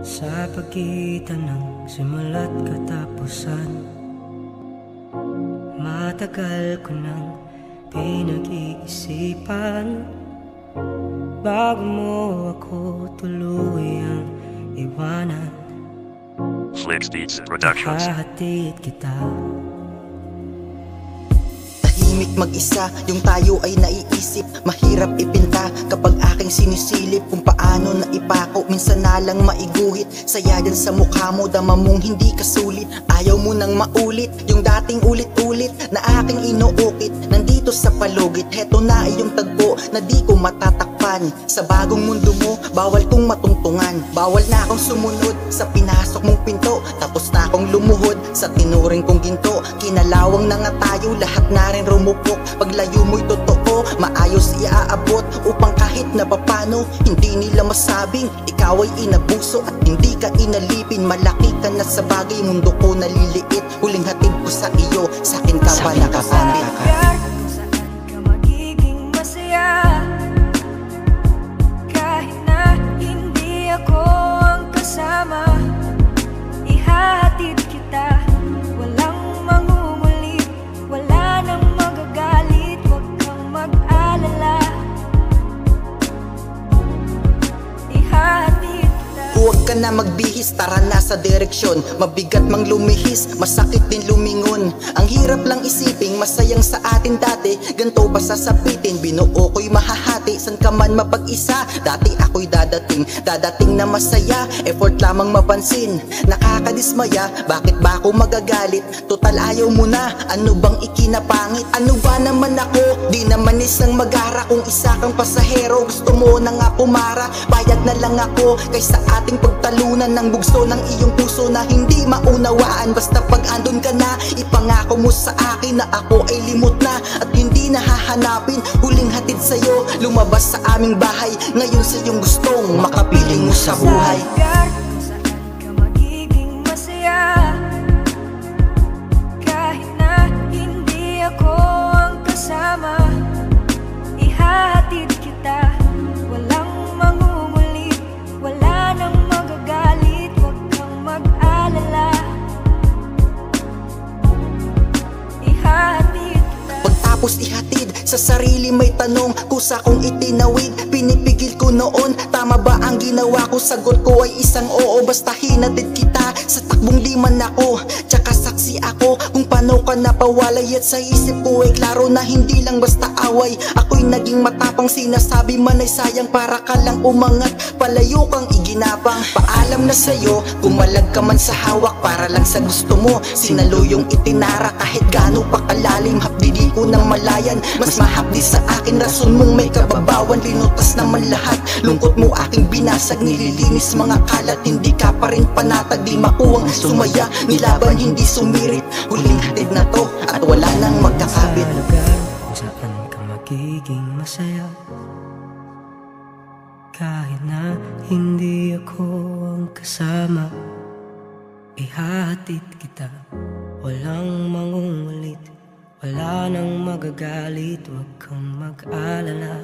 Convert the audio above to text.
Sa pagitan ng simula't katapusan, matagal ko nang pinag-iisipan bago mo ako tuluyang iwanan. Flix Beats Productions. Hahatid kita. Tahimik mag-isa, yung tayo ay naiisip. Mahirap ipinta kapag aking sinisilip kung paano na ipako. Minsan na lang maiguhit, saya dyan sa mukha mo, dama mong hindi kasulit. Ayaw mo nang maulit yung dating ulit-ulit na aking inuukit. Nandito sa palugit, heto na ay yung tagpo na di ko matatakpan. Sa bagong mundo mo, bawal kong matungtungan. Bawal na akong sumunod sa pinasok mong pinto. Tapos na akong lumuhod sa tinuring kong ginto. Kinalawang na nga tayo, lahat na rin rumupok. Paglayo mo'y totoo, maayos iaabot. Upang kahit na papano, hindi nila masabing ikaw ay inabuso at hindi ka inalipin. Malaki ka na sa bagay, mundo ko naliliit. Huling hatid ko sa iyo, sakin ka ba nakakapit? Kung saan ka magiging masaya, kahit na hindi ako ang kasama. Ihahatid kita, walang mangungulit, wala nang magagalit, huwag kang mag-alala. Ihahatid kita. Huwag ka na magbihis, tara na sa direksyon. Mabigat mang lumihis, masakit din lumingon. Ang hirap lang isiping, masayang sa atin dati. Ganto pa sasapitin, binuo ko'y mahahati. San ka man mapag-isa, dati ako'y dadating na masaya, effort lamang mapansin. Nakakadismaya, bakit ba ako magagalit? Total ayaw mo na, ano bang ikinapangit? Ano ba naman ako, di naman isang magara. Kung isa kang pasahero, gusto mo na nga pumara. Bayad na lang ako, kaysa ating pagtalunan ng bugso ng iyong puso na hindi maunawaan. Basta pag andun ka na, ipangako mo sa akin na ako ay limot na at hindi na hahanapin. Huling hatid sa'yo, lumabas sa aming bahay. Ngayon sa iyong gustong makapiling mo sa buhay. Kung saan ka magiging masaya, kahit na hindi ako ang kasama. Ihahatid kita, walang mangungulit, wala nang magagalit, huwag kang mag-alala. Ihahatid kita. Pagtapos ihatid, sa sarili may tanong, kusa kong itinawid. Pinipigil ko noon, tama ba ang ginawa ko? Sagot ko ay isang oo, basta hinatid kita. Sa takbong di man ako, tsaka saksi ako kung paano ka napawalay. At sa isip ko ay klaro na hindi lang basta away. Ako'y naging matapang, sinasabi man ay sayang. Para ka lang umangat, palayo kang iginapang. Paalam na sa'yo, kumalag ka man sa hawak. Para lang sa gusto mo, sinaluyong itinara. Kahit gaano pa kalalim, hapdi di ko na malayan. Mas mahapdi sa akin, rason mong may kababawan. Linutas naman lahat, lungkot mo aking binasag. Nililinis mga kalat, hindi ka pa rin panatag. Di makuwang sumaya, nilaban hindi sumirit. Huling hatid na to, at wala nang magkakabit. Sa lugar kung saan ka magiging masaya, kahit na hindi ako ang kasama. Ihahatid kita, walang mangungulit, wala nang magagalit, huwag kang mag-alala.